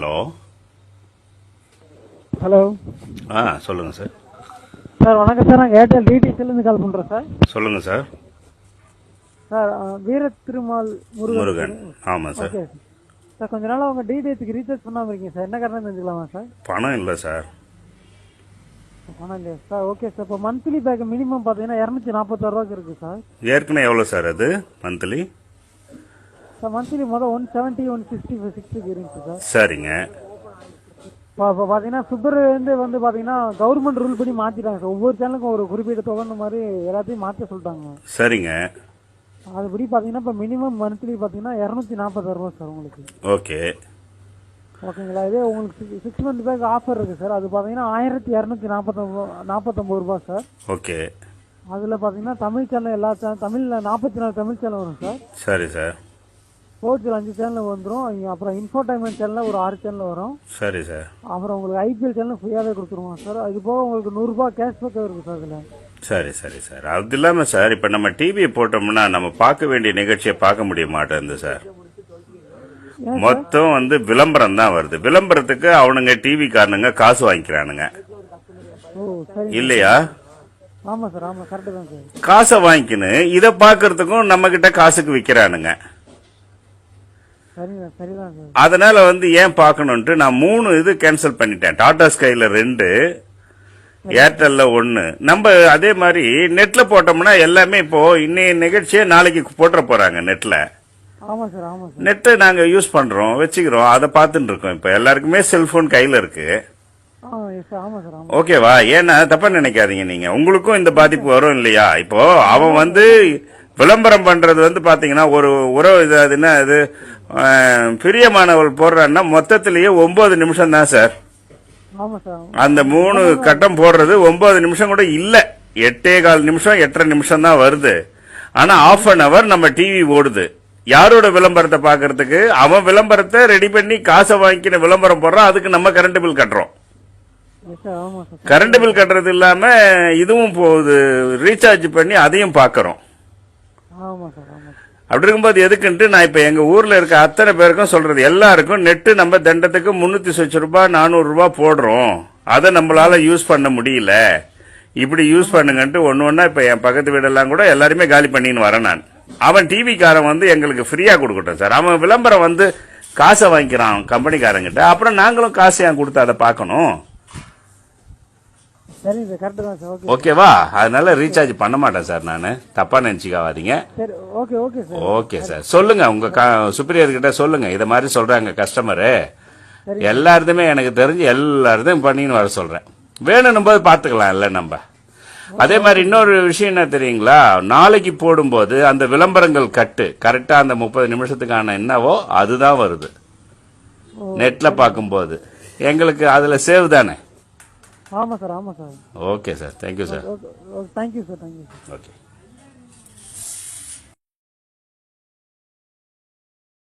Hello hello சொல்லுங்க sir. Sir வணக்கம் sir. நாங்கள் ஏர்டெல் டிடிசிலேருந்து கால் பண்ணுறோம் சார். சொல்லுங்க சார். சார் வீர திருமால் முருகன். ஆமாம் சார். Okay sir. கொஞ்ச நாள் உங்கள் டிடிஎஸ்க்கு ரீசார்ஜ் பண்ணாமல் இருக்கீங்க சார். என்ன காரணம் தெரிஞ்சுக்கலாமா சார்? பணம் இல்லை சார். பணம் இல்லையா சார்? Okay sir. இப்போ மந்த்லி பேக் மினிமம் பார்த்தீங்கன்னா 246 இருக்குது சார். ஏற்கனவே எவ்வளோ சார் அது மந்த்லி? சார் மந்த்லி மொதல் 170 160 இருந்துச்சு சார். சரிங்க. இப்போ பார்த்தீங்கன்னா பிப்ரவரிலேருந்து வந்து பார்த்தீங்கன்னா கவர்மெண்ட் ரூல் படி மாற்றிட்டாங்க சார். ஒவ்வொரு சேனலுக்கும் ஒரு குறிப்பிட்ட தொகை மாதிரி எல்லாத்தையும் மாற்ற சொல்லிட்டாங்க. சரிங்க. அதுபடி பார்த்தீங்கன்னா இப்போ மினிமம் மந்த்லி பார்த்தீங்கன்னா 246 சார் உங்களுக்கு. ஓகே ஓகேங்களா. இதே உங்களுக்கு 6 மந்த் பேக் ஆஃபர் இருக்குது சார். அது பார்த்தீங்கன்னா 1249 சார். ஓகே. அதில் பார்த்தீங்கன்னா தமிழ் சேனல் எல்லா சேனல் தமிழில் 44 தமிழ் சேனல் வரும் சார். சரி சார். ஸ்போர்ட்ஸில் 5 சேனல் வந்துடும். அப்புறம் இன்ஃபோடைன்மெண்ட் சேனலில் ஒரு 6 சேனல் வரும். சரி சார். அப்புறம் உங்களுக்கு ஐபிஎல் சேனல் ஃப்ரீயாகவே கொடுத்துருவோம் சார். அது போக உங்களுக்கு ₹100 கேஷ்பேக் இருக்குது சார் அதில். சரி சரி சார். அது இல்லாமல் சார் இப்போ நம்ம டிவியை போட்டோம்னா நம்ம பார்க்க வேண்டிய நிகழ்ச்சியை பார்க்க முடிய மாட்டேங்குது சார். மொத்தம் வந்து விளம்பரம் தான் வருது. விளம்பரத்துக்கு அவனுங்க டிவி காரனுங்க காசு வாங்கிக்கிறானுங்க இல்லையா? ஆமா சார். ஆமா கரெக்ட் தான் சார். காசை வாங்கிக்கின்னு இதை பாக்குறதுக்கும் நம்ம கிட்ட காசுக்கு விக்கிறானுங்க. அதனால வந்து ஏன் பாக்கணும்ட்டு நான் 3 இது கேன்சல் பண்ணிட்டேன். டாடா ஸ்கைல 2, ஏர்டெல்ல 1. நம்ம அதே மாதிரி நெட்ல போட்டோம்னா எல்லாமே இப்போ இன்னைய நிகழ்ச்சியை நாளைக்கு போட்டுற போறாங்க நெட்ல. நெட்டை நாங்க யூஸ் பண்றோம் வச்சுக்கிறோம், அதை பார்த்துட்டு இருக்கோம். இப்ப எல்லாருக்குமே செல்போன் கையில இருக்கு. ஓகேவா? ஏன்னா தப்பா நினைக்காதீங்க நீங்க, உங்களுக்கும் இந்த பாதிப்பு வரும் இல்லையா? இப்போ அவன் வந்து விளம்பரம் பண்றது வந்து பாத்தீங்கன்னா ஒரு உறவு இது என்ன இது பிரியமானவள் போடுறான்னா மொத்தத்திலேயே 9 நிமிஷம் தான் சார். அந்த 3 கட்டம் போடுறது 9 நிமிஷம் கூட இல்ல, 8.25 நிமிஷம் 8.5 நிமிஷம் தான் வருது. ஆனா ½ அன் அவர் நம்ம டிவி ஓடுது. யாரோட விளம்பரத்தை பாக்குறதுக்கு? அவன் விளம்பரத்தை ரெடி பண்ணி காசை வாங்கின விளம்பரம் போடுறான். அதுக்கு நம்ம கரண்ட் பில் கட்டுறோம். கரண்ட் பில் கட்டுறது இல்லாம இதுவும் போகுது, ரீசார்ஜ் பண்ணி அதையும் பாக்கிறோம். அப்படி இருக்கும்போது எதுக்குன்ட்டு நான் இப்ப எங்க ஊர்ல இருக்க அத்தனை பேருக்கும் சொல்றது, எல்லாருக்கும் நெட்டு நம்ம தண்டத்துக்கு 300 ரூபாய் 400 ரூபாய் போடுறோம், அதை நம்மளால யூஸ் பண்ண முடியல, இப்படி யூஸ் பண்ணுங்கன்ட்டு ஒன்னா இப்ப என் பக்கத்து வீடெல்லாம் கூட எல்லாருமே காலி பண்ணின்னு வரேன் நான். அவன் டிவி காரன் வந்து எங்களுக்கு ஃப்ரீயா கொடுக்கட்டும் சார். அவன் விளம்பரம் வந்து காசை வாங்கிக்கிறான் கம்பெனிக்காரங்கிட்ட, அப்புறம் நாங்களும் காசு ஏன் கொடுத்து அதை பார்க்கணும்? ஓகேவா? அதனால ரீசார்ஜ் பண்ண மாட்டேன் சார் நானு, தப்பா நினைச்சுக்காதீங்க. Okay sir. சொல்லுங்க உங்க சுப்பீரியர் கிட்ட சொல்லுங்க, இத மாதிரி சொல்றாங்க கஸ்டமரு. எல்லாருமே எனக்கு தெரிஞ்சு எல்லாரும் பண்ணின்னு வர சொல்றேன். வேணும் போது பாத்துக்கலாம் இல்ல நம்ம. அதே மாதிரி இன்னொரு விஷயம் என்ன தெரியுங்களா? நாளைக்கு போடும்போது அந்த விளம்பரங்கள் கட்டு கரெக்டா அந்த 30 நிமிஷத்துக்கான என்னவோ அதுதான் வருது நெட்ல பாக்கும்போது. எங்களுக்கு அதுல சேவ் தானே? ஆமா சார். ஆமா sir. Okay sir. Thank you sir. Thank you sir. Okay.